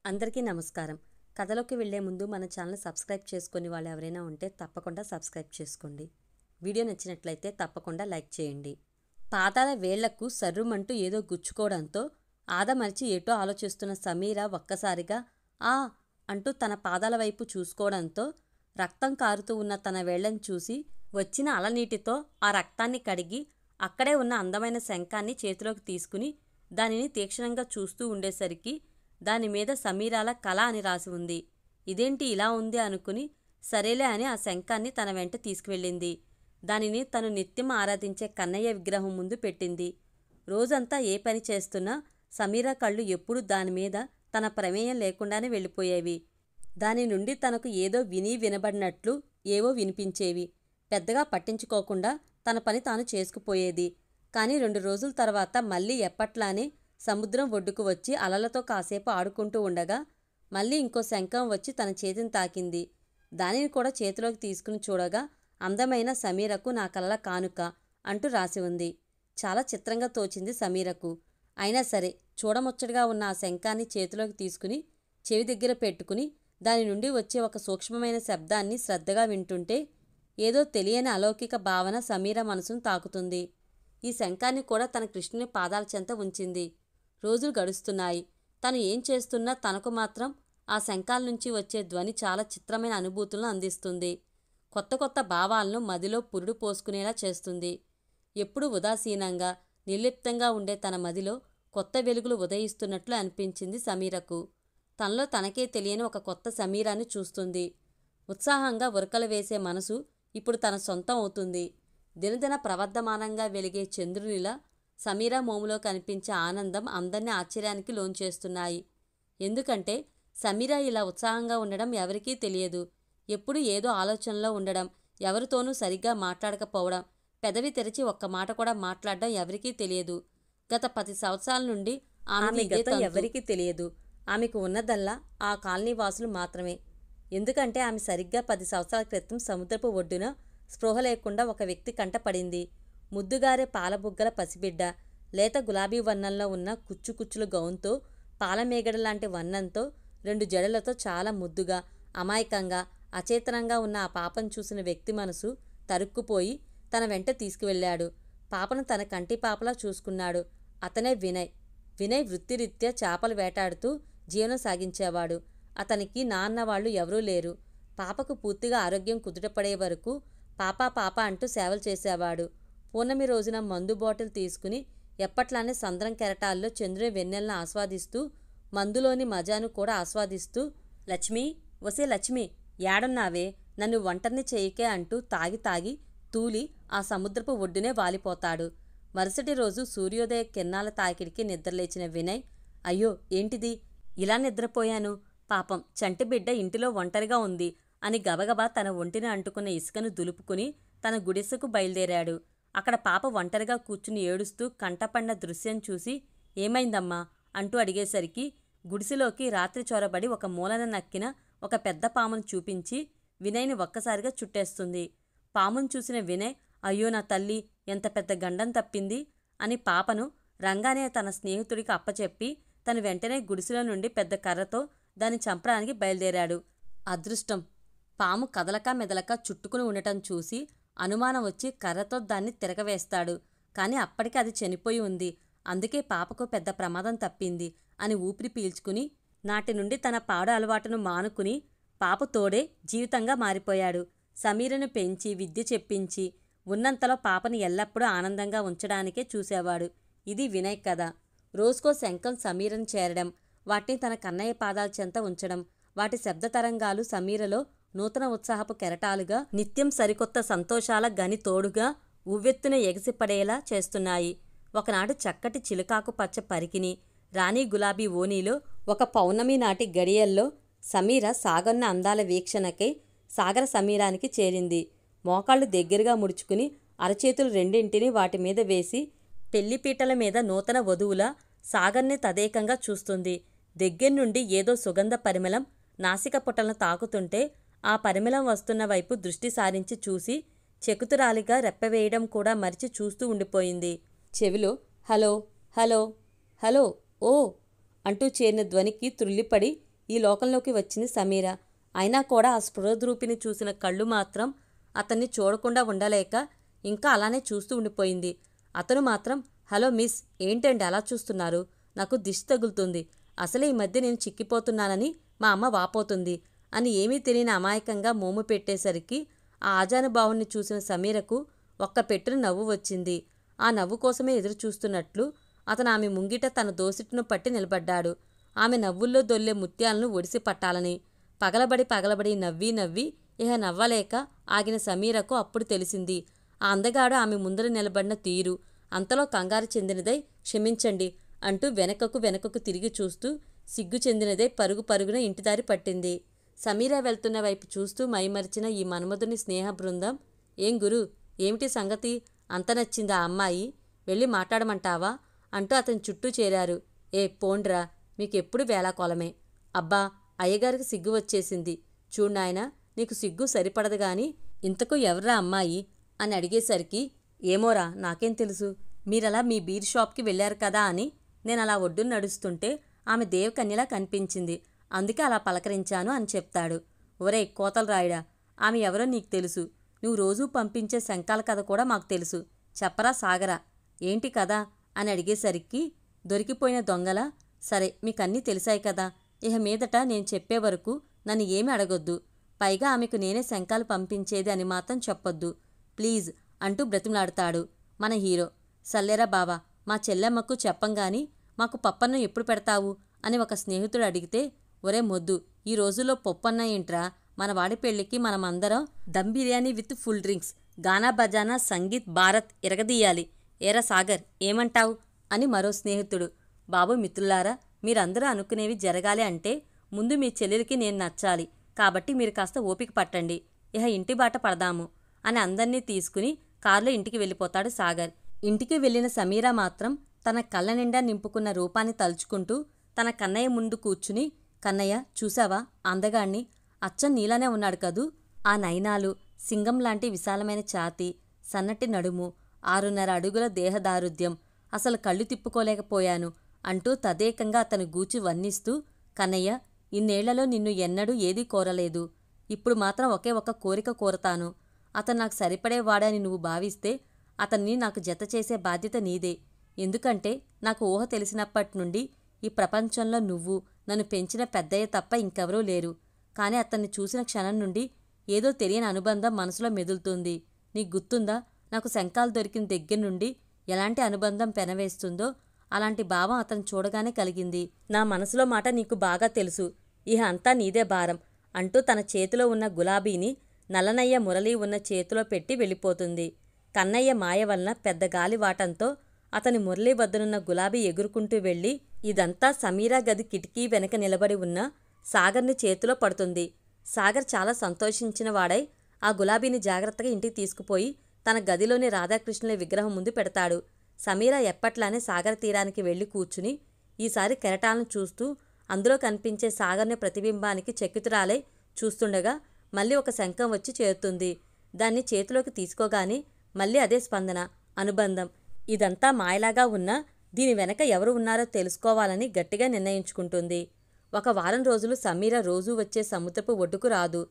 అందరికీ నమస్కారం. కథలోకి వెళ్ళే ముందు మన ఛానల్ సబ్స్క్రైబ్ చేసుకుని వాళ్ళు ఎవరైనా ఉంటే తప్పకుండా సబ్స్క్రైబ్ చేసుకోండి. వీడియో నచ్చినట్లయితే తప్పకుండా లైక్ చేయండి. పాదాల వేళ్లకు సర్రుమంటూ ఏదో గుచ్చుకోవడంతో ఆదమరిచి ఏటో ఆలోచిస్తున్న సమీర ఒక్కసారిగా ఆ అంటూ తన పాదాల వైపు చూసుకోవడంతో రక్తం కారుతూ ఉన్న తన వేళ్లను చూసి వచ్చిన అలనీటితో ఆ రక్తాన్ని కడిగి అక్కడే ఉన్న అందమైన శంఖాన్ని చేతిలోకి తీసుకుని దానిని తీక్షణంగా చూస్తూ ఉండేసరికి దానిమీద సమీరాల కళ అని రాసి ఉంది. ఇదేంటి ఇలా ఉంది అనుకుని సరేలే అని ఆ శంఖాన్ని తన వెంట తీసుకువెళ్ళింది. దానిని తను నిత్యం ఆరాధించే కన్నయ్య విగ్రహం ముందు పెట్టింది. రోజంతా ఏ పని చేస్తున్నా సమీర కళ్ళు ఎప్పుడూ దానిమీద తన ప్రమేయం లేకుండానే వెళ్ళిపోయేవి. దాని నుండి తనకు ఏదో వినబడినట్లు ఏవో వినిపించేవి. పెద్దగా పట్టించుకోకుండా తన పని తాను చేసుకుపోయేది. కానీ 2 రోజుల తర్వాత మళ్ళీ ఎప్పట్లానే సముద్రం ఒడ్డుకు వచ్చి అలలతో కాసేపు ఆడుకుంటూ ఉండగా మళ్ళీ ఇంకో శంఖం వచ్చి తన చేతిని తాకింది. దానిని కూడా చేతిలోకి తీసుకుని చూడగా అందమైన సమీరకు నా కలల కానుక అంటూ రాసి ఉంది. చాలా చిత్రంగా తోచింది సమీరకు. అయినా సరే చూడముచ్చటగా ఉన్న ఆ శంఖాన్ని చేతిలోకి తీసుకుని చెవి దగ్గర పెట్టుకుని దాని నుండి వచ్చే ఒక సూక్ష్మమైన శబ్దాన్ని శ్రద్ధగా వింటుంటే ఏదో తెలియని అలౌకిక భావన సమీర మనసును తాకుతుంది. ఈ శంఖాన్ని కూడా తన కృష్ణుని పాదాల చెంత ఉంచింది. రోజులు గడుస్తున్నాయి. తను ఏం చేస్తున్నా తనకు మాత్రం ఆ శంఖాల నుంచి వచ్చే ధ్వని చాలా చిత్రమైన అనుభూతులను అందిస్తుంది. కొత్త కొత్త భావాలను మదిలో పురుడు పోసుకునేలా చేస్తుంది. ఎప్పుడూ ఉదాసీనంగా నిర్లిప్తంగా ఉండే తన మదిలో కొత్త వెలుగులు ఉదయిస్తున్నట్లు అనిపించింది సమీరకు. తనలో తనకే తెలియని ఒక కొత్త సమీరాన్ని చూస్తుంది. ఉత్సాహంగా ఉరకలు వేసే మనసు ఇప్పుడు తన సొంతం అవుతుంది. దినదిన ప్రవర్ధమానంగా వెలిగే చంద్రునిలా సమీర మోములో కనిపించే ఆనందం అందరినీ ఆశ్చర్యానికి లోన్చేస్తున్నాయి. ఎందుకంటే సమీర ఇలా ఉత్సాహంగా ఉండడం ఎవరికీ తెలియదు. ఎప్పుడు ఏదో ఆలోచనలో ఉండడం, ఎవరితోనూ సరిగ్గా మాట్లాడకపోవడం, పెదవి తెరిచి ఒక్క మాట కూడా మాట్లాడడం ఎవరికీ తెలియదు. గత 10 సంవత్సరాల నుండి ఆమె గతం ఎవరికీ తెలియదు. ఆమెకు ఉన్నదల్లా ఆ కాలనీ వాసులు మాత్రమే. ఎందుకంటే ఆమె సరిగ్గా 10 సంవత్సరాల క్రితం సముద్రపు ఒడ్డున స్పృహ లేకుండా ఒక వ్యక్తి కంటపడింది. ముద్దుగారే పాలబుగ్గల పసిబిడ్డ, లేత గులాబీ వర్ణంలో ఉన్న కుచ్చుకుచ్చుల గౌన్తో, పాలమేగడలాంటి వర్ణంతో, 2 జడలతో చాలా ముద్దుగా, అమాయకంగా, అచేతనంగా ఉన్న ఆ పాపను చూసిన వ్యక్తి మనసు తరుక్కుపోయి తన వెంట తీసుకువెళ్ళాడు. పాపను తన కంటి పాపలా చూసుకున్నాడు. అతనే వినయ్. వినయ్ వృత్తిరీత్యా చేపలు వేటాడుతూ జీవనం సాగించేవాడు. అతనికి నాన్నవాళ్లు ఎవరూ లేరు. పాపకు పూర్తిగా ఆరోగ్యం కుదుటపడే వరకు పాపా పాప అంటూ సేవలు చేసేవాడు. పూర్ణమి రోజున మందు బాటిల్ తీసుకుని ఎప్పట్లానే సంద్రం కెరటాల్లో చంద్రుని వెన్నెలను ఆస్వాదిస్తూ మందులోని మజాను కూడా ఆస్వాదిస్తూ లక్ష్మి, ఒసే లక్ష్మి, ఏడున్నావే, నన్ను ఒంటరిని చేయకే అంటూ తాగి తూలి ఆ సముద్రపు ఒడ్డునే వాలిపోతాడు. మరుసటి రోజు సూర్యోదయ కిరణాల తాకిడికి నిద్రలేచిన వినయ్, అయ్యో ఏంటిది, ఇలా నిద్రపోయాను, పాపం చంటిబిడ్డ ఇంటిలో ఒంటరిగా ఉంది అని గబగబా తన ఒంటిని అంటుకున్న ఇసుకను దులుపుకుని తన గుడిసెకు బయలుదేరాడు. అక్కడ పాప ఒంటరిగా కూర్చుని ఏడుస్తూ కంటపడిన దృశ్యం చూసి ఏమైందమ్మా అంటూ అడిగేసరికి గుడిసెలోకి రాత్రి చొరబడి ఒక మూలన నక్కిన ఒక పెద్ద పామును చూపించి వినయ్ని ఒక్కసారిగా చుట్టేస్తుంది. పామును చూసిన వినయ్, అయ్యో నా తల్లి, ఎంత పెద్ద గండం తప్పింది అని పాపను రంగానే తన స్నేహితుడికి అప్పచెప్పి తను వెంటనే గుడిసెలో నుండి పెద్ద కర్రతో దాన్ని చంపడానికి బయలుదేరాడు. అదృష్టం, పాము కదలక మెదలక చుట్టుకుని ఉండటం చూసి అనుమానం వచ్చి కర్రతో దాన్ని తిరగవేస్తాడు. కానీ అప్పటికి అది చనిపోయి ఉంది. అందుకే పాపకు పెద్ద ప్రమాదం తప్పింది అని ఊపిరి పీల్చుకుని నాటి నుండి తన పాడు అలవాటును మానుకుని పాప తోడే జీవితంగా మారిపోయాడు. సమీరను పెంచి విద్య చెప్పించి ఉన్నంతలో పాపని ఎల్లప్పుడూ ఆనందంగా ఉంచడానికే చూసేవాడు. ఇది వినయ్ కథ. రోజుకో శంఖం సమీరను చేరడం, వాటిని తన కన్నయ్య పాదాల చెంత ఉంచడం, వాటి శబ్ద తరంగాలు సమీరలో నూతన ఉత్సాహపు కెరటాలుగా నిత్యం సరికొత్త సంతోషాల గని తోడుగా ఉవ్వెత్తున ఎగసిపడేలా చేస్తున్నాయి. ఒకనాడు చక్కటి చిలుకాకు పచ్చ పరికిని, రాణి గులాబీ ఓనీలో ఒక పౌర్ణమి నాటి గడియల్లో సమీర సాగన్న అందాల వీక్షణకై సాగర సమీరానికి చేరింది. మోకాళ్ళు దగ్గరగా ముడుచుకుని అరచేతులు రెండింటినీ వాటి మీద వేసి పెళ్లిపీటల మీద నూతన వధువులా సాగర్ని తదేకంగా చూస్తుంది. దగ్గర్నుండి ఏదో సుగంధ పరిమళం నాసిక పుటలను తాకుతుంటే ఆ పరిమళం వస్తున్న వైపు దృష్టి సారించి చూసి చెకుతురాలిగా రెప్పవేయడం కూడా మరిచి చూస్తూ ఉండిపోయింది. చెవిలో హలో హలో హలో ఓ అంటూ చేరిన ధ్వనికి త్రుళ్ళిపడి ఈ లోకంలోకి వచ్చింది సమీర. అయినా కూడా ఆ స్పృహద్రూపిని చూసిన కళ్ళు మాత్రం అతన్ని చూడకుండా ఉండలేక ఇంకా అలానే చూస్తూ ఉండిపోయింది. అతను మాత్రం, హలో మిస్, ఏంటండి అలా చూస్తున్నారు? నాకు దిష్టి తగులుతుంది. అసలే ఈ మధ్య నేను చిక్కిపోతున్నానని మా అమ్మ వాపోతుంది అని ఏమీ తెలియని అమాయకంగా మోము పెట్టేసరికి ఆ ఆజానుభావుణ్ణి చూసిన సమీరకు ఒక్క పెట్టున నవ్వు వచ్చింది. ఆ నవ్వు కోసమే ఎదురు చూస్తున్నట్లు అతను ఆమె ముంగిట తన దోసిట్టును పట్టి నిలబడ్డాడు. ఆమె నవ్వుల్లో దొల్లే ముత్యాలను ఒడిసి పట్టాలని. పగలబడి నవ్వి నవ్వి ఇహ నవ్వలేక ఆగిన సమీరకు అప్పుడు తెలిసింది ఆ అందగాడు ఆమె ముందర నిలబడిన తీరు. అంతలో కంగారు చెందినదై, క్షమించండి అంటూ వెనకకు తిరిగి చూస్తూ సిగ్గు చెందినదై పరుగున ఇంటిదారి పట్టింది. సమీర వెళ్తున్న వైపు చూస్తూ మైమరిచిన ఈ మన్మధుని స్నేహ బృందం, ఏం గురు, ఏమిటి సంగతి? అంత నచ్చిందా ఆ అమ్మాయి? వెళ్ళి మాట్లాడమంటావా అంటూ అతని చుట్టూ చేరారు. ఏ పోండ్రా, మీకెప్పుడు వేళాకోలమే. అబ్బా, అయ్యగారికి సిగ్గు వచ్చేసింది. చూడ్నాయనా, నీకు సిగ్గు సరిపడదు గాని ఇంతకు ఎవర్రా అమ్మాయి అని అడిగేసరికి, ఏమోరా నాకేం తెలుసు, మీరలా మీ బీర్ షాప్కి వెళ్ళారు కదా అని నేను అలా ఒడ్డున నడుస్తుంటే ఆమె దేవకన్యలా కనిపించింది, అందుకే అలా పలకరించాను అని చెప్తాడు. ఒరే కోతలు రాయుడా, ఆమె ఎవరో నీకు తెలుసు. నువ్వు రోజూ పంపించే శంకాల కథ కూడా మాకు తెలుసు. చెప్పరా సాగరా, ఏంటి కదా అని అడిగేసరికి దొరికిపోయిన దొంగలా, సరే మీకన్నీ తెలిసాయి కదా, ఇహ మీదట నేను చెప్పే వరకు నన్ను ఏమీ అడగొద్దు. పైగా ఆమెకు నేనే శంకాలు పంపించేది అని మాత్రం చెప్పొద్దు ప్లీజ్ అంటూ బ్రతిమలాడతాడు మన హీరో. సల్లేరా బావా, మా చెల్లెమ్మకు చెప్పంగాని మాకు పప్పన్నం ఎప్పుడు పెడతావు అని ఒక స్నేహితుడు అడిగితే, ఒరే మొద్దు, ఈ రోజుల్లో పప్పన్న ఏంట్రా, మన వాడి పెళ్లికి మనమందరం dum biryani with full drinks, గానా బజానా సంగీత్ భారత్ ఇరగదీయాలి. ఏరా సాగర్, ఏమంటావు అని మరో స్నేహితుడు. బాబు మిత్రులారా, మీరందరూ అనుకునేవి జరగాలి అంటే ముందు మీ చెల్లెలికి నేను నచ్చాలి. కాబట్టి మీరు కాస్త ఓపిక పట్టండి, ఇహ ఇంటి బాట పడదాము అని అందర్నీ తీసుకుని కారులో ఇంటికి వెళ్ళిపోతాడు సాగర్. ఇంటికి వెళ్ళిన సమీర మాత్రం తన కళ్ళ నిండా నింపుకున్న రూపాన్ని తలుచుకుంటూ తన కన్నయ్య ముందు కూర్చుని, కన్నయ్య చూసావా అందగాణ్ణి, అచ్చం నీలానే ఉన్నాడు కదూ. ఆ నయనాలు, సింగం లాంటి విశాలమైన ఛాతీ, సన్నటి నడుము, 6.5 అడుగుల దేహదారుఢ్యం, అసలు కళ్ళు తిప్పుకోలేకపోయాను అంటూ తదేకంగా అతను గూచి వర్ణిస్తూ, కన్నయ్య, ఇన్నేళ్లలో నిన్ను ఎన్నడూ ఏదీ కోరలేదు. ఇప్పుడు మాత్రం ఒకే ఒక కోరిక కోరతాను. అతను నాకు సరిపడేవాడని నువ్వు భావిస్తే అతన్ని నాకు జత చేసే బాధ్యత నీదే. ఎందుకంటే నాకు ఊహ తెలిసినప్పటినుండి ఈ ప్రపంచంలో నువ్వు నన్ను పెంచిన పెద్దయ్య తప్ప ఇంకెవరూ లేరు. కానీ అతన్ని చూసిన క్షణం నుండి ఏదో తెలియని అనుబంధం మనసులో మెదులుతుంది. నీకు గుర్తుందా, నాకు శంకాలు దొరికిన దగ్గర నుండి ఎలాంటి అనుబంధం పెనవేస్తుందో అలాంటి భావం అతను చూడగానే కలిగింది. నా మనసులో మాట నీకు బాగా తెలుసు, ఇహ అంతా నీదే భారం అంటూ తన చేతిలో ఉన్న గులాబీని నల్లనయ్య మురళి ఉన్న చేతిలో పెట్టి వెళ్ళిపోతుంది. కన్నయ్య మాయ వలన పెద్ద గాలివాటంతో అతని మురళి వద్దనున్న గులాబీ ఎగురుకుంటూ వెళ్ళి ఇదంతా సమీరా గది కిటికీ వెనక నిలబడి ఉన్న సాగర్ని చేతిలో పడుతుంది. సాగర్ చాలా సంతోషించిన వాడై ఆ గులాబీని జాగ్రత్తగా ఇంటికి తీసుకుపోయి తన గదిలోని రాధాకృష్ణుల విగ్రహం ముందు పెడతాడు. సమీర ఎప్పట్లానే సాగర్ తీరానికి వెళ్ళి కూర్చుని ఈసారి కెరటాలను చూస్తూ అందులో కనిపించే సాగర్ని ప్రతిబింబానికి చకితురాలై చూస్తుండగా మళ్ళీ ఒక శంఖం వచ్చి చేరుతుంది. దాన్ని చేతిలోకి తీసుకోగానే మళ్ళీ అదే స్పందన, అనుబంధం. ఇదంతా మాయలాగా ఉన్నా దీని వెనక ఎవరు ఉన్నారో తెలుసుకోవాలని గట్టిగా నిర్ణయించుకుంటుంది. 1 వారం రోజులు సమీర రోజూ వచ్చే సముద్రపు ఒడ్డుకు రాదు.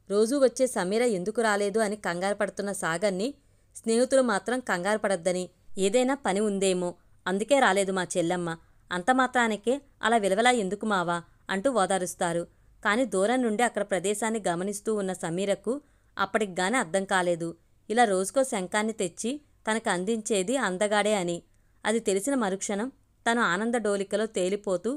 రోజూ వచ్చే సమీర ఎందుకు రాలేదు అని కంగారు పడుతున్న సాగర్ని స్నేహితులు మాత్రం కంగారు పడొద్దని, ఏదైనా పని ఉందేమో అందుకే రాలేదు మా చెల్లెమ్మ, అంతమాత్రానికే అలా విలవలా ఎందుకు మావా అంటూ ఓదారుస్తారు. కాని దూరం నుండి అక్కడ ప్రదేశాన్ని గమనిస్తూ ఉన్న సమీరకు అప్పటికిగానే అర్థం కాలేదు, ఇలా రోజుకో శంఖాన్ని తెచ్చి తనకు అందించేది అందగాడే అని. అది తెలిసిన మరుక్షణం తను ఆనంద డోలికలో తేలిపోతూ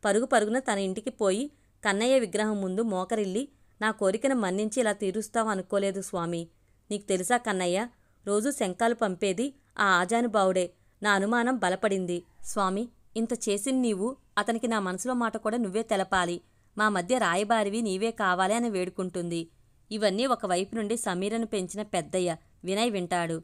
పరుగున తన ఇంటికి పోయి కన్నయ్య విగ్రహం ముందు మోకరిల్లి, నా కోరికను మన్నించి ఇలా తీరుస్తావు అనుకోలేదు స్వామి. నీకు తెలుసా కన్నయ్య, రోజూ శంఖాలు పంపేది ఆ ఆజానుబావుడే. నా అనుమానం బలపడింది స్వామి. ఇంత చేసిన నీవు అతనికి నా మనసులో మాట కూడా నువ్వే తెలపాలి. మా మధ్య రాయబారివి నీవే కావాలి అని వేడుకుంటుంది. ఇవన్నీ ఒకవైపు నుండి సమీరను పెంచిన పెద్దయ్య వినయ్ వింటాడు.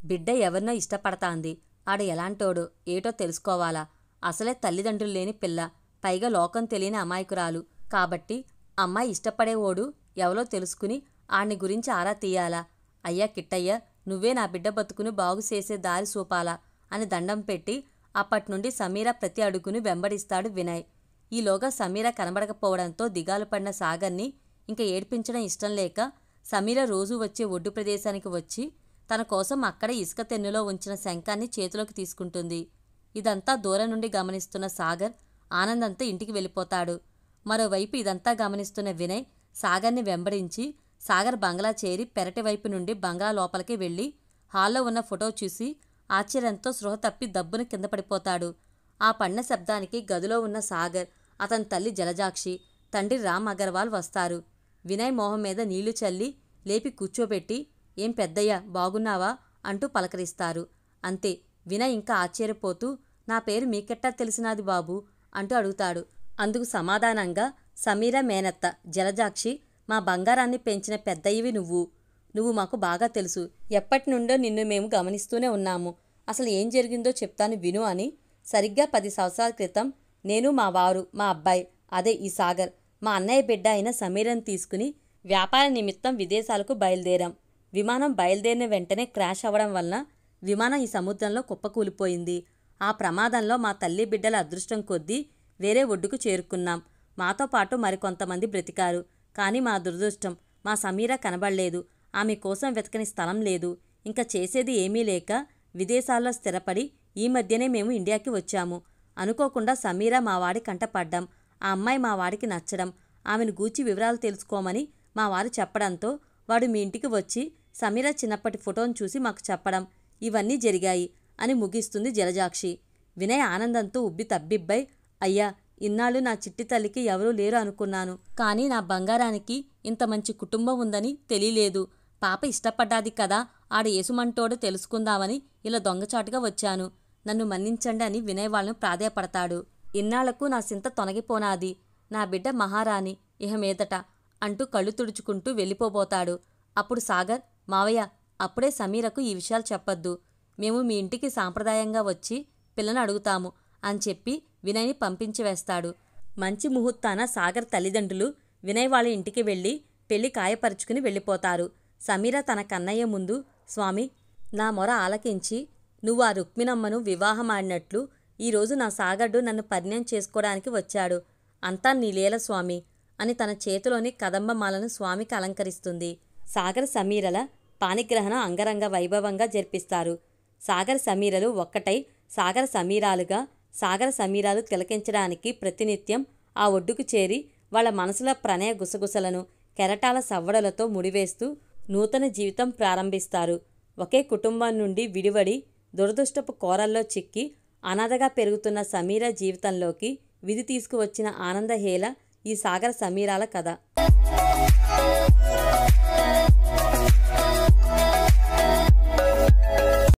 బిడ్డ ఎవరినో ఇష్టపడతాంది, ఆడ ఎలాంటోడో ఏటో తెలుసుకోవాలా. అసలే తల్లిదండ్రులు లేని పిల్ల, పైగా లోకం తెలియని అమాయకురాలు. కాబట్టి అమ్మాయి ఇష్టపడేవోడు ఎవరో తెలుసుకుని ఆడిని గురించి ఆరా తీయాలా. అయ్యా కిట్టయ్య, నువ్వే నా బిడ్డ బతుకును బాగుచేసే దారి చూపాలా అని దండం పెట్టి అప్పట్నుండి సమీర ప్రతి అడుగును వెంబడిస్తాడు వినయ్. ఈలోగా సమీర కనబడకపోవడంతో దిగాలు పడిన సాగర్ని ఇంక ఏడ్పించడం ఇష్టం లేక సమీర రోజూ వచ్చే ఒడ్డు ప్రదేశానికి వచ్చి తన కోసం అక్కడే ఇసుక తెన్నులో ఉంచిన శంఖాన్ని చేతిలోకి తీసుకుంటుంది. ఇదంతా దూరం నుండి గమనిస్తున్న సాగర్ ఆనందంతో ఇంటికి వెళ్ళిపోతాడు. మరోవైపు ఇదంతా గమనిస్తున్న వినయ్ సాగర్ని వెంబడించి సాగర్ బంగ్లా చేరి పెరటి వైపు నుండి బంగ్లా లోపలికి వెళ్ళి హాల్లో ఉన్న ఫోటో చూసి ఆశ్చర్యంతో స్పృహ తప్పి దబ్బున కింద పడిపోతాడు. ఆ పడిన శబ్దానికి గదిలో ఉన్న సాగర్, అతని తల్లి జలజాక్షి, తండ్రి రామ్ అగర్వాల్ వస్తారు. వినయ్ మొహం మీద నీళ్లు చల్లి లేపి కూర్చోబెట్టి ఏం పెద్దయ్యా బాగున్నావా అంటూ పలకరిస్తారు. అంతే. వినయ్ ఇంకా ఆశ్చర్యపోతూ నా పేరు మీకెట్టా తెలిసినాది బాబు అంటూ అడుగుతాడు. అందుకు సమాధానంగా సమీర మేనత్త జలజాక్షి మా బంగారాన్ని పెంచిన పెద్దయ్యవి నువ్వు మాకు బాగా తెలుసు. ఎప్పటి నుండో నిన్ను మేము గమనిస్తూనే ఉన్నాము. అసలు ఏం జరిగిందో చెప్తాను విను అని సరిగ్గా 10 సంవత్సరాల క్రితం నేను, మా వారు, మా అబ్బాయి అదే ఈ సాగర్, మా అన్నయ్య బిడ్డ అయిన సమీరను తీసుకుని వ్యాపార నిమిత్తం విదేశాలకు బయలుదేరాం. విమానం బయలుదేరిన వెంటనే క్రాష్ అవ్వడం వలన విమానం ఈ సముద్రంలో కుప్పకూలిపోయింది. ఆ ప్రమాదంలో మా తల్లి బిడ్డల అదృష్టం కొద్దీ వేరే ఒడ్డుకు చేరుకున్నాం. మాతో పాటు మరికొంతమంది బ్రతికారు. కానీ మా దురదృష్టం మా సమీర కనబడలేదు. ఆమె కోసం వెతకని స్థలం లేదు. ఇంకా చేసేది ఏమీ లేక విదేశాల్లో స్థిరపడి ఈ మధ్యనే మేము ఇండియాకి వచ్చాము. అనుకోకుండా సమీర మా వాడి కంటపడ్డాం. ఆ అమ్మాయి మా వాడికి నచ్చడం, ఆమెను గూర్చి వివరాలు తెలుసుకోమని మా వారు చెప్పడంతో వాడు మీ ఇంటికి వచ్చి సమీర చిన్నప్పటి ఫోటోను చూసి మాకు చెప్పడం, ఇవన్నీ జరిగాయి అని ముగిస్తుంది జలజాక్షి. వినయ్ ఆనందంతో ఉబ్బి తబ్బిబ్బై అయ్యా, ఇన్నాళ్ళు నా చిట్టి తల్లికి ఎవరూ లేరు అనుకున్నాను. కానీ నా బంగారానికి ఇంత మంచి కుటుంబం ఉందని తెలియలేదు. పాప ఇష్టపడ్డాది కదా, ఆడ ఏసుమంటోడు తెలుసుకుందామని ఇలా దొంగచాటుగా వచ్చాను. నన్ను మన్నించండి అని వినయ్ వాళ్ళను ప్రాధేయపడతాడు. ఇన్నాళ్లకు నా సింత తొలగిపోనాది. నా బిడ్డ మహారాణి ఇహ మీదట అంటూ కళ్ళు తుడుచుకుంటూ వెళ్ళిపోబోతాడు. అప్పుడు సాగర్ మావయ్య అప్పుడే సమీరకు ఈ విషయాలు చెప్పొద్దు. మేము మీ ఇంటికి సాంప్రదాయంగా వచ్చి పిల్లను అడుగుతాము అని చెప్పి వినయ్ని పంపించి వేస్తాడు. మంచి ముహూర్తాన సాగర్ తల్లిదండ్రులు వినయ్ వాళ్ళ ఇంటికి వెళ్ళి పెళ్లి ఖాయపరుచుకుని వెళ్ళిపోతారు. సమీర తన కన్నయ్య ముందు స్వామి నా మొర ఆలకించి నువ్వు ఆ రుక్మిణమ్మను వివాహమాడినట్లు ఈరోజు నా సాగర్డు నన్ను పరిణయం చేసుకోవడానికి వచ్చాడు. అంతా నీ లీల స్వామి అని తన చేతిలోని కదంబమాలను స్వామికి అలంకరిస్తుంది. సాగర్ సమీరల పాణిగ్రహణం అంగరంగ వైభవంగా జరిపిస్తారు. సాగర్ సమీరలు ఒక్కటై సాగర సమీరాలుగా సాగర సమీరాలు తిలకించడానికి ప్రతినిత్యం ఆ ఒడ్డుకు చేరి వాళ్ళ మనసుల ప్రణయ గుసగుసలను కెరటాల సవ్వడలతో ముడివేస్తూ నూతన జీవితం ప్రారంభిస్తారు. ఒకే కుటుంబం నుండి విడివడి దురదృష్టపు కోరల్లో చిక్కి అనాథగా పెరుగుతున్న సమీర జీవితంలోకి విధి తీసుకువచ్చిన ఆనందహేళ ఈ సాగర సమీరాల కథ.